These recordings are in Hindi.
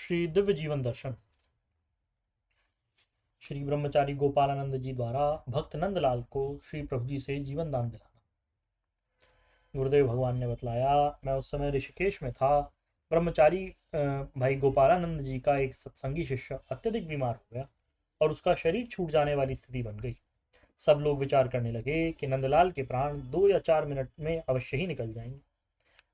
श्री दिव्य जीवन दर्शन। श्री ब्रह्मचारी गोपालानंद जी द्वारा भक्त नंदलाल को श्री प्रभु जी से जीवन दान दिलाना। गुरुदेव भगवान ने बतलाया, मैं उस समय ऋषिकेश में था। ब्रह्मचारी भाई गोपालानंद जी का एक सत्संगी शिष्य अत्यधिक बीमार हो गया और उसका शरीर छूट जाने वाली स्थिति बन गई। सब लोग विचार करने लगे कि नंदलाल के प्राण 2 या 4 मिनट में अवश्य ही निकल जाएंगे।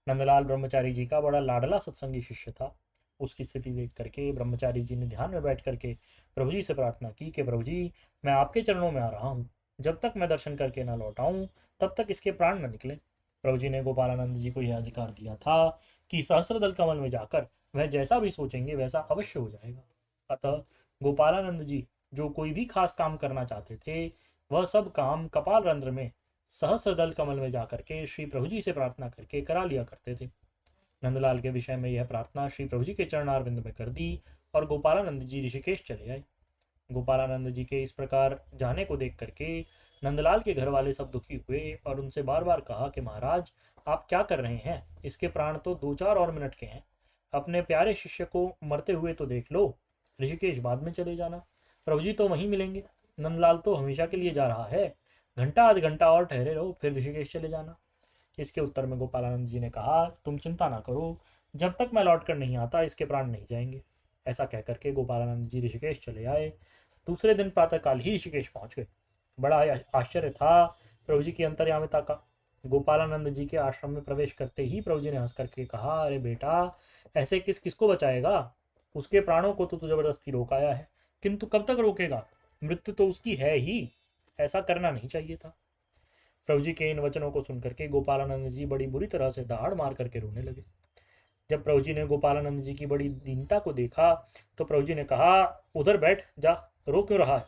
नंदलाल ब्रह्मचारी जी का बड़ा लाडला सत्संगी शिष्य था। उसकी स्थिति देख करके ब्रह्मचारी जी ने ध्यान में बैठ करके प्रभु जी से प्रार्थना की कि प्रभु जी, मैं आपके चरणों में आ रहा हूँ। जब तक मैं दर्शन करके न लौट आऊँ तब तक इसके प्राण न निकले। प्रभु जी ने गोपालानंद जी को यह अधिकार दिया था कि सहस्त्रदल कमल में जाकर वह जैसा भी सोचेंगे वैसा अवश्य हो जाएगा। अतः गोपालानंद जी जो कोई भी खास काम करना चाहते थे, वह सब काम कपाल रंध्र में सहस्त्रदल कमल में जाकर के श्री प्रभु जी से प्रार्थना करके करा लिया करते थे। नंदलाल के विषय में यह प्रार्थना श्री प्रभु जी के चरणारविंद में कर दी और गोपालानंद जी ऋषिकेश चले आए। गोपालानंद जी के इस प्रकार जाने को देख करके नंदलाल के घर वाले सब दुखी हुए और उनसे बार बार कहा कि महाराज, आप क्या कर रहे हैं? इसके प्राण तो 2-4 और मिनट के हैं। अपने प्यारे शिष्य को मरते हुए तो देख लो, ऋषिकेश बाद में चले जाना, प्रभु जी तो वहीं मिलेंगे। नंदलाल तो हमेशा के लिए जा रहा है, घंटा आध घंटा और ठहरे रहो, फिर ऋषिकेश चले जाना। इसके उत्तर में गोपालानंद जी ने कहा, तुम चिंता ना करो, जब तक मैं लौट कर नहीं आता इसके प्राण नहीं जाएंगे। ऐसा कहकर के गोपालानंद जी ऋषिकेश चले आए। दूसरे दिन प्रातःकाल ही ऋषिकेश पहुंच गए। बड़ा आश्चर्य था प्रभु जी की अंतर्यामिता का। गोपालानंद जी के आश्रम में प्रवेश करते ही प्रभु जी ने हंस करके कहा, अरे बेटा, ऐसे किसको बचाएगा? उसके प्राणों को तो जबरदस्ती रोकाया है, किंतु कब तक रोकेगा? मृत्यु तो उसकी है ही, ऐसा करना नहीं चाहिए था। प्रभु जी के इन वचनों को सुनकर के गोपालानंद जी बड़ी बुरी तरह से दहाड़ मार करके रोने लगे। जब प्रभु जी ने गोपालानंद जी की बड़ी दीनता को देखा तो प्रभु जी ने कहा, उधर बैठ जा, रो क्यों रहा है?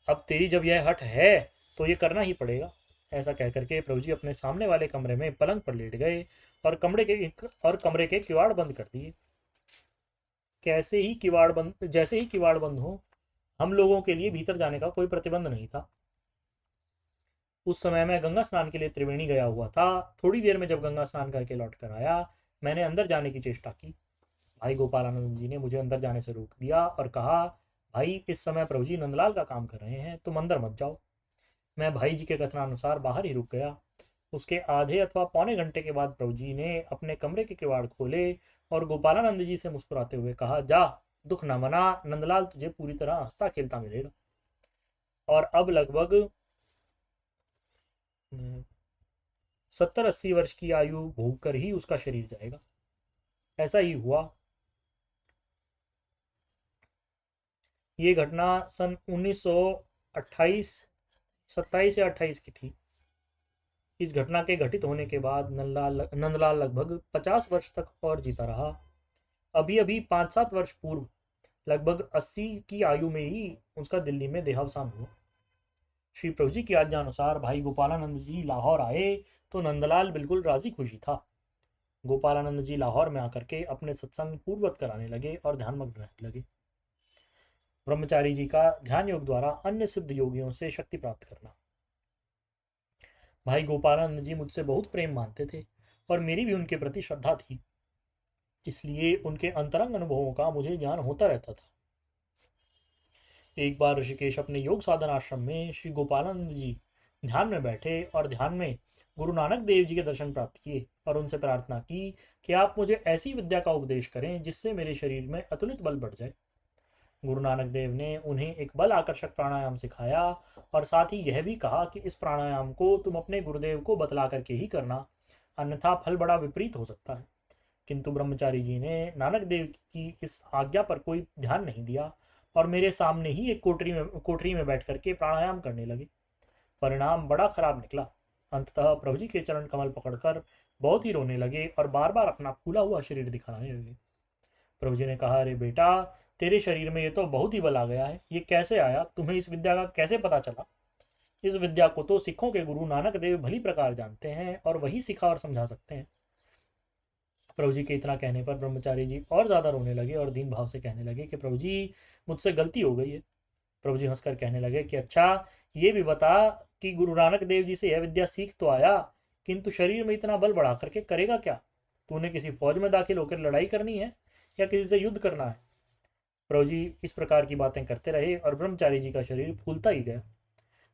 अब तेरी जब यह हट है तो ये करना ही पड़ेगा। ऐसा कहकर के प्रभु जी अपने सामने वाले कमरे में पलंग पर लेट गए और कमरे के किवाड़ बंद कर दिए। जैसे ही किवाड़ बंद हो, हम लोगों के लिए भीतर जाने का कोई प्रतिबंध नहीं था। उस समय मैं गंगा स्नान के लिए त्रिवेणी गया हुआ था। थोड़ी देर में जब गंगा स्नान करके लौट कर आया, मैंने अंदर जाने की चेष्टा की। भाई गोपालानंद जी ने मुझे अंदर जाने से रोक दिया और कहा, भाई, इस समय प्रभु जी नंदलाल का काम कर रहे हैं, तुम अंदर मत जाओ। मैं भाई जी के कथनानुसार बाहर ही रुक गया। उसके आधे अथवा पौने घंटे के बाद प्रभु जी ने अपने कमरे के किवाड़ खोले और गोपालानंद जी से मुस्कुराते हुए कहा, जा, दुख न मना, नंदलाल तुझे पूरी तरह हंसता खेलता मिलेगा और अब लगभग 70-80 वर्ष की आयु भोग कर ही उसका शरीर जाएगा। ऐसा ही हुआ। ये घटना सन 1928 27 या 28 की थी। इस घटना के घटित होने के बाद नंदलाल लगभग 50 वर्ष तक और जीता रहा। अभी अभी 5-7 वर्ष पूर्व लगभग 80 की आयु में ही उसका दिल्ली में देहावसान हुआ। श्री प्रभु जी की आज्ञा अनुसार भाई गोपालानंद जी लाहौर आए तो नंदलाल बिल्कुल राजी खुशी था। गोपालानंद जी लाहौर में आकर के अपने सत्संग पूर्ववत कराने लगे और ध्यानमग्न रहने लगे। ब्रह्मचारी जी का ध्यान योग द्वारा अन्य सिद्ध योगियों से शक्ति प्राप्त करना। भाई गोपालानंद जी मुझसे बहुत प्रेम मानते थे और मेरी भी उनके प्रति श्रद्धा थी, इसलिए उनके अंतरंग अनुभवों का मुझे ज्ञान होता रहता था। एक बार ऋषिकेश अपने योग साधन आश्रम में श्री गोपालानंद जी ध्यान में बैठे और ध्यान में गुरु नानक देव जी के दर्शन प्राप्त किए और उनसे प्रार्थना की कि आप मुझे ऐसी विद्या का उपदेश करें जिससे मेरे शरीर में अतुलित बल बढ़ जाए। गुरु नानक देव ने उन्हें एक बल आकर्षक प्राणायाम सिखाया और साथ ही यह भी कहा कि इस प्राणायाम को तुम अपने गुरुदेव को बतला करके ही करना, अन्यथा फल बड़ा विपरीत हो सकता है। किंतु ब्रह्मचारी जी ने नानक देव की इस आज्ञा पर कोई ध्यान नहीं दिया और मेरे सामने ही एक कोठरी में बैठ करके प्राणायाम करने लगे। परिणाम बड़ा खराब निकला। अंततः प्रभु जी के चरण कमल पकड़कर बहुत ही रोने लगे और बार बार अपना फूला हुआ शरीर दिखाने लगे। प्रभु जी ने कहा, अरे बेटा, तेरे शरीर में ये तो बहुत ही बल आ गया है। ये कैसे आया? तुम्हें इस विद्या का कैसे पता चला? इस विद्या को तो सिखों के गुरु नानक देव भली प्रकार जानते हैं और वही सिखा और समझा सकते हैं। प्रभु जी के इतना कहने पर ब्रह्मचारी जी और ज्यादा रोने लगे और दीन भाव से कहने लगे कि प्रभु जी, मुझसे गलती हो गई है। प्रभु जी हंसकर कहने लगे कि अच्छा, ये भी बता कि गुरु नानक देव जी से यह विद्या सीख तो आया, किंतु शरीर में इतना बल बढ़ा करके करेगा क्या? तूने किसी फौज में दाखिल होकर लड़ाई करनी है या किसी से युद्ध करना है? प्रभु जी इस प्रकार की बातें करते रहे और ब्रह्मचारी जी का शरीर फूलता ही गया।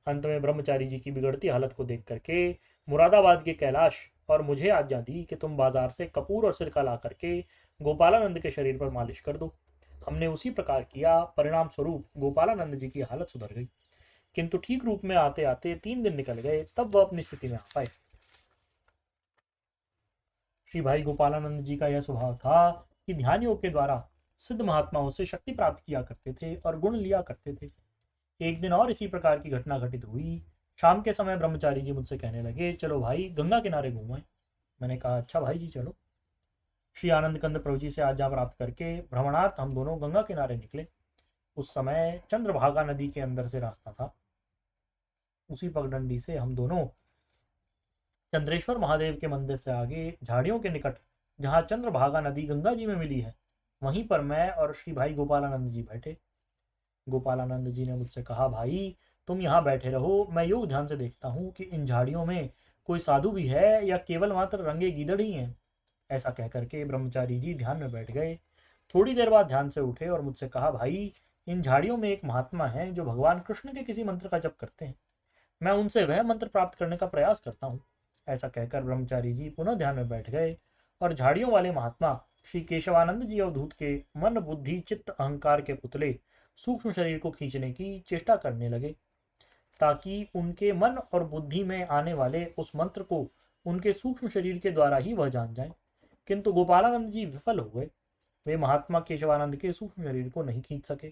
अंत में ब्रह्मचारी जी की बिगड़ती हालत को देख करके मुरादाबाद के कैलाश और मुझे आज्ञा दी कि तुम बाजार से कपूर और सिरका ला करके गोपालानंद के शरीर पर मालिश कर दो। हमने उसी प्रकार किया। परिणाम स्वरूप गोपालानंद जी की हालत सुधर गई, किंतु ठीक रूप में आते आते 3 दिन निकल गए, तब वह अपनी स्थिति में आ पाए। श्री भाई गोपालानंद जी का यह स्वभाव था कि ध्यान योग के द्वारा सिद्ध महात्माओं से शक्ति प्राप्त किया करते थे और गुण लिया करते थे। एक दिन और इसी प्रकार की घटना घटित हुई। शाम के समय ब्रह्मचारी जी मुझसे कहने लगे, चलो भाई गंगा किनारे घूमें। मैंने कहा, अच्छा भाई जी चलो। श्री आनंद कंद प्रभु जी से आज्ञा प्राप्त करके भ्रमणार्थ हम दोनों गंगा किनारे निकले। उस समय चंद्रभागा नदी के अंदर से रास्ता था। उसी पगडंडी से हम दोनों चंद्रेश्वर महादेव के मंदिर से आगे झाड़ियों के निकट, जहां चंद्रभागा नदी गंगा जी में मिली है, वहीं पर मैं और श्री भाई गोपालानंद जी बैठे। गोपालानंद जी ने मुझसे कहा, भाई तुम यहाँ बैठे रहो, मैं योग ध्यान से देखता हूँ कि इन झाड़ियों में कोई साधु भी है या केवल मात्र रंगे गीदड़ ही हैं। ऐसा कह करके ब्रह्मचारी जी ध्यान में बैठ गए। थोड़ी देर बाद ध्यान से उठे और मुझसे कहा, भाई इन झाड़ियों में एक महात्मा है जो भगवान कृष्ण के किसी मंत्र का जप करते हैं। मैं उनसे वह मंत्र प्राप्त करने का प्रयास करता हूँ। ऐसा कहकर ब्रह्मचारी जी पुनः ध्यान में बैठ गए और झाड़ियों वाले महात्मा श्री केशवानंद जी अवधूत के मन बुद्धि चित्त अहंकार के पुतले सूक्ष्म शरीर को खींचने की चेष्टा करने लगे, ताकि उनके मन और बुद्धि में आने वाले उस मंत्र को उनके सूक्ष्म शरीर के द्वारा ही वह जान जाए। किंतु गोपालानंद जी विफल हो गए। वे महात्मा केशवानंद के सूक्ष्म शरीर को नहीं खींच सके।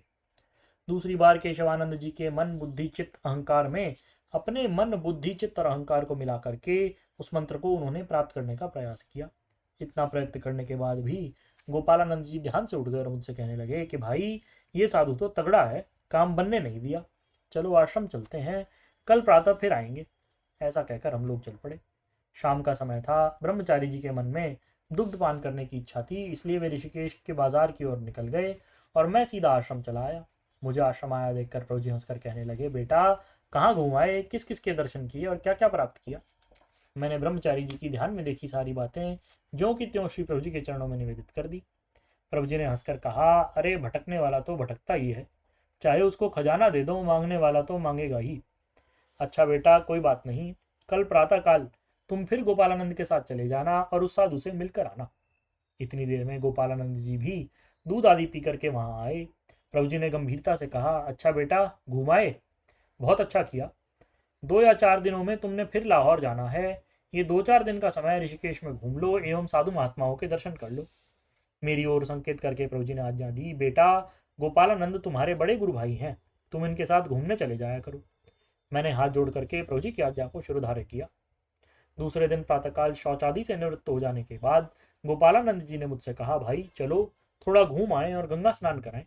दूसरी बार केशवानंद जी के मन बुद्धि चित्त अहंकार में अपने मन बुद्धि चित्त और अहंकार को मिला करके उस मंत्र को उन्होंने प्राप्त करने का प्रयास किया। इतना प्रयत्न करने के बाद भी गोपालानंद जी ध्यान से उठ गए और मुझसे कहने लगे कि भाई ये साधु तो तगड़ा है, काम बनने नहीं दिया। चलो आश्रम चलते हैं, कल प्रातः फिर आएंगे। ऐसा कहकर हम लोग चल पड़े। शाम का समय था। ब्रह्मचारी जी के मन में दुग्ध पान करने की इच्छा थी, इसलिए वे ऋषिकेश के बाजार की ओर निकल गए और मैं सीधा आश्रम चला आया। मुझे आश्रम आया देखकर प्रभु जी हंसकर कहने लगे, बेटा कहाँ घुमाए, किस किस के दर्शन किए और क्या क्या प्राप्त किया? मैंने ब्रह्मचारी जी की ध्यान में देखी सारी बातें ज्यों की त्यों श्री प्रभु जी के चरणों में निवेदित कर दी। प्रभु जी ने हंसकर कहा, अरे भटकने वाला तो भटकता ही है, चाहे उसको खजाना दे दो, मांगने वाला तो मांगेगा ही। अच्छा बेटा कोई बात नहीं, कल प्रातःकाल तुम फिर गोपालानंद के साथ चले जाना और उस साधु से मिलकर आना। इतनी देर में गोपालानंद जी भी दूध आदि पी करके वहां आए। प्रभु जी ने गंभीरता से कहा, अच्छा बेटा घुमाए, बहुत अच्छा किया। 2 या 4 दिनों में तुमने फिर लाहौर जाना है। ये 2-4 दिन का समय ऋषिकेश में घूम लो एवं साधु महात्माओं के दर्शन कर लो। मेरी ओर संकेत करके प्रभु जी ने आज्ञा दी, बेटा गोपालानंद तुम्हारे बड़े गुरु भाई हैं, तुम इनके साथ घूमने चले जाया करो। मैंने हाथ जोड़ करके प्रभु जी की आज्ञा को शिरोधार्य किया। दूसरे दिन प्रातःकाल शौचादि से निवृत्त हो जाने के बाद गोपालानंद जी ने मुझसे कहा, भाई चलो थोड़ा घूम आए और गंगा स्नान कराएं।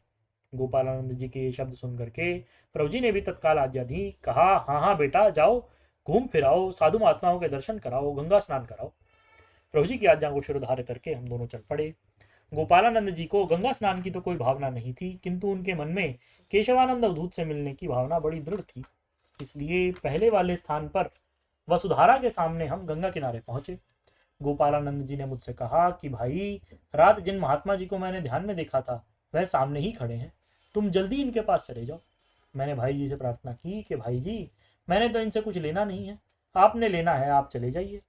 गोपालानंद जी के ये शब्द सुन करके प्रभु जी ने भी तत्काल आज्ञा दी। कहा, हाँ हाँ बेटा जाओ, घूम फिर आओ, साधु महात्माओं के दर्शन कराओ, गंगा स्नान कराओ। प्रभु जी की आज्ञा को शिरोधार्य करके हम दोनों चल पड़े। गोपालानंद जी को गंगा स्नान की तो कोई भावना नहीं थी, किंतु उनके मन में केशवानंद अवधूत से मिलने की भावना बड़ी दृढ़ थी। इसलिए पहले वाले स्थान पर वसुधारा के सामने हम गंगा किनारे पहुंचे। गोपालानंद जी ने मुझसे कहा कि भाई रात जिन महात्मा जी को मैंने ध्यान में देखा था वह सामने ही खड़े हैं, तुम जल्दी इनके पास चले जाओ। मैंने भाई जी से प्रार्थना की कि भाई जी मैंने तो इनसे कुछ लेना नहीं है, आपने लेना है आप चले जाइए।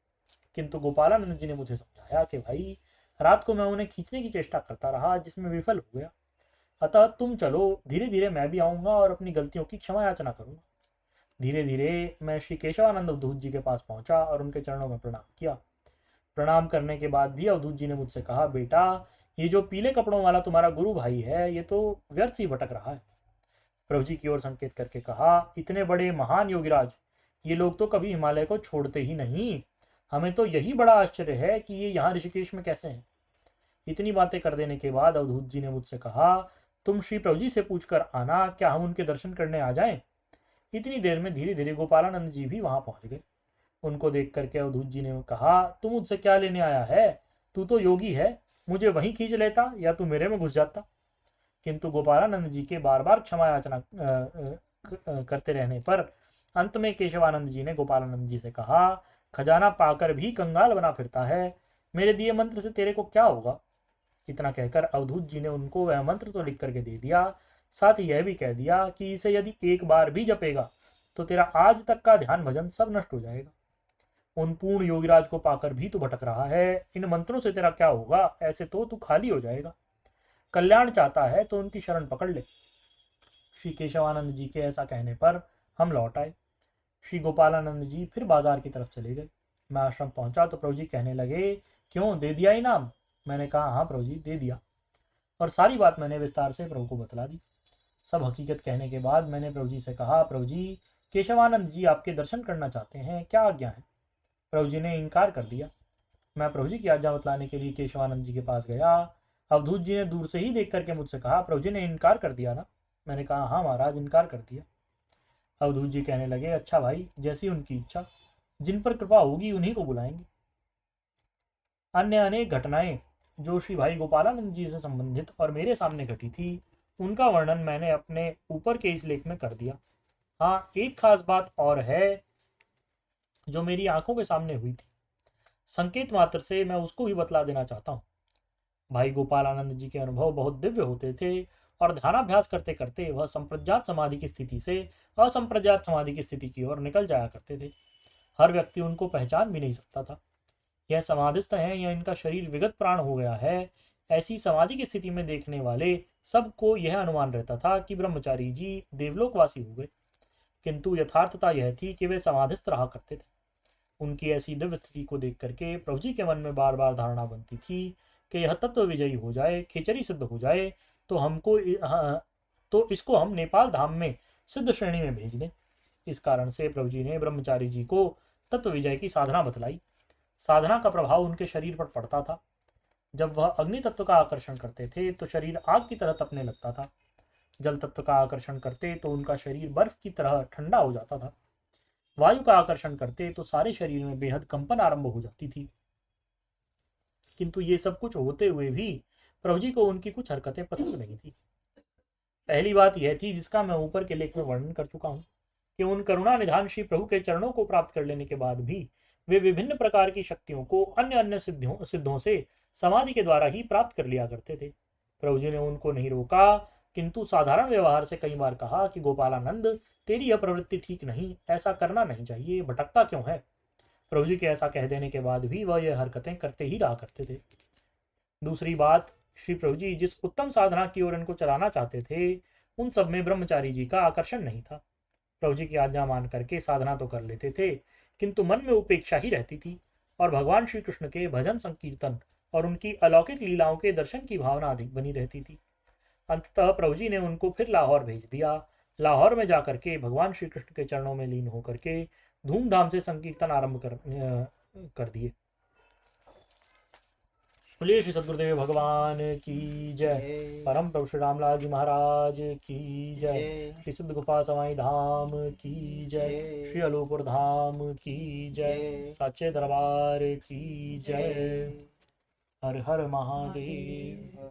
किंतु गोपालानंद जी ने मुझे समझाया कि भाई रात को मैं उन्हें खींचने की चेष्टा करता रहा, जिसमें विफल हो गया। अतः तुम चलो, धीरे धीरे मैं भी आऊंगा और अपनी गलतियों की क्षमा याचना करूंगा। धीरे धीरे मैं श्री केशवानंद अवधूत जी के पास पहुंचा और उनके चरणों में प्रणाम किया। प्रणाम करने के बाद भी अवधूत जी ने मुझसे कहा, बेटा ये जो पीले कपड़ों वाला तुम्हारा गुरु भाई है ये तो व्यर्थ ही भटक रहा है। प्रभु जी की ओर संकेत करके कहा, इतने बड़े महान योगीराज, ये लोग तो कभी हिमालय को छोड़ते ही नहीं। हमें तो यही बड़ा आश्चर्य है कि ये यहाँ ऋषिकेश में कैसे हैं। इतनी बातें कर देने के बाद अवधूत जी ने मुझसे कहा, तुम श्री प्रभु जी से पूछकर आना, क्या हम उनके दर्शन करने आ जाएं? इतनी देर में धीरे धीरे गोपालानंद जी भी वहां पहुंच गए। उनको देख करके अवधूत जी ने कहा, तू मुझसे क्या लेने आया है? तू तो योगी है, मुझे वहीं खींच लेता या तू मेरे में घुस जाता। किंतु गोपालानंद जी के बार बार क्षमा याचना करते रहने पर अंत में केशवानंद जी ने गोपालानंद जी से कहा, खजाना पाकर भी कंगाल बना फिरता है, मेरे दिए मंत्र से तेरे को क्या होगा? इतना कहकर अवधूत जी ने उनको वह मंत्र तो लिख करके दे दिया, साथ ही यह भी कह दिया कि इसे यदि एक बार भी जपेगा तो तेरा आज तक का ध्यान भजन सब नष्ट हो जाएगा। उन पूर्ण योगीराज को पाकर भी तू भटक रहा है, इन मंत्रों से तेरा क्या होगा, ऐसे तो तू खाली हो जाएगा। कल्याण चाहता है तो उनकी शरण पकड़ ले। श्री केशवानंद जी के ऐसा कहने पर हम लौट आए। श्री गोपालानंद जी फिर बाजार की तरफ चले गए। मैं आश्रम पहुंचा तो प्रभु जी कहने लगे, क्यों, दे दिया इनाम? मैंने कहा, हाँ प्रभु जी, दे दिया। और सारी बात मैंने विस्तार से प्रभु को बतला दी। सब हकीकत कहने के बाद मैंने प्रभु जी से कहा, प्रभु जी, केशवानंद जी आपके दर्शन करना चाहते हैं, क्या आज्ञा है? प्रभु जी ने इनकार कर दिया। मैं प्रभु जी की आज्ञा बतलाने के लिए केशवानंद जी के पास गया। अवधूत जी ने दूर से ही देख करके मुझसे कहा, प्रभु जी ने इनकार कर दिया ना? मैंने कहा, हाँ महाराज, इनकार कर दिया। अवधूत जी कहने लगे, अच्छा भाई, जैसी उनकी इच्छा, जिन पर कृपा होगी उन्हीं को बुलाएंगे। अन्य अनेक घटनाएं जो श्री भाई गोपालानंद जी से संबंधित और मेरे सामने घटी थी, उनका वर्णन मैंने अपने ऊपर के इस लेख में कर दिया। हाँ, एक खास बात और है जो मेरी आंखों के सामने हुई थी, संकेत मात्र से मैं उसको भी बतला देना चाहता हूँ। भाई गोपालानंद जी के अनुभव बहुत दिव्य होते थे और ध्यानाभ्यास करते करते वह संप्रज्ञात समाधि की स्थिति से असंप्रज्ञात समाधि की स्थिति की ओर निकल जाया करते थे। हर व्यक्ति उनको पहचान भी नहीं सकता था। यह समाधिस्थ हैं या इनका शरीर विगत प्राण हो गया है, ऐसी समाधि की स्थिति में देखने वाले सबको यह अनुमान रहता था कि ब्रह्मचारी जी देवलोकवासी हो गए, किंतु यथार्थता यह थी कि वे समाधिस्थ रहा करते थे। उनकी ऐसी दिव्य स्थिति को देख करके प्रभु जी के मन में बार बार धारणा बनती थी कि यह तत्व विजयी हो जाए, खिचड़ी सिद्ध हो जाए तो इसको हम नेपाल धाम में सिद्ध श्रेणी में भेज दें। इस कारण से प्रभु जी ने ब्रह्मचारी जी को तत्व विजय की साधना बतलाई। साधना का प्रभाव उनके शरीर पर पड़ता था। जब वह अग्नि तत्व का आकर्षण करते थे तो शरीर आग की तरह तपने लगता था। जल तत्व का आकर्षण करते तो उनका शरीर बर्फ की तरह ठंडा हो जाता था। वायु का आकर्षण करते तो सारे शरीर में बेहद कंपन आरंभ हो जाती थी। किंतु ये सब कुछ होते हुए भी प्रभु जी को उनकी कुछ हरकतें पसंद नहीं थी। पहली बात यह थी, जिसका मैं ऊपर के लेख में वर्णन कर चुका हूं, कि उन करुणा निधान श्री प्रभु के चरणों को प्राप्त कर लेने के बाद भी वे विभिन्न प्रकार की शक्तियों को अन्य अन्य सिद्धों से समाधि के द्वारा ही प्राप्त कर लिया करते थे। प्रभु जी ने उनको नहीं रोका, किंतु साधारण व्यवहार से कई बार कहा कि गोपालानंद, तेरी यह प्रवृत्ति ठीक नहीं, ऐसा करना नहीं चाहिए, भटकता क्यों है? प्रभु जी के ऐसा कह देने के बाद भी वह यह हरकतें करते ही रहा करते थे। दूसरी बात, श्री प्रभु जी जिस उत्तम साधना की ओर इनको चलाना चाहते थे, उन सब में ब्रह्मचारी जी का आकर्षण नहीं था। प्रभु जी की आज्ञा मान करके साधना तो कर लेते थे, किंतु मन में उपेक्षा ही रहती थी और भगवान श्री कृष्ण के भजन संकीर्तन और उनकी अलौकिक लीलाओं के दर्शन की भावना अधिक बनी रहती थी। अंततः प्रभु जी ने उनको फिर लाहौर भेज दिया। लाहौर में जाकर के भगवान श्री कृष्ण के चरणों में लीन होकर के धूमधाम से संकीर्तन आरंभ कर दिए। बोलिए श्री सद्गुरुदेव भगवान की जय। परम प्रभु श्री रामलाल जी महाराज की जय। श्री सिद्ध गुफा सवाई धाम की जय। श्री अलोपुर धाम की जय। साचे दरबार की जय। हर हर महादेव।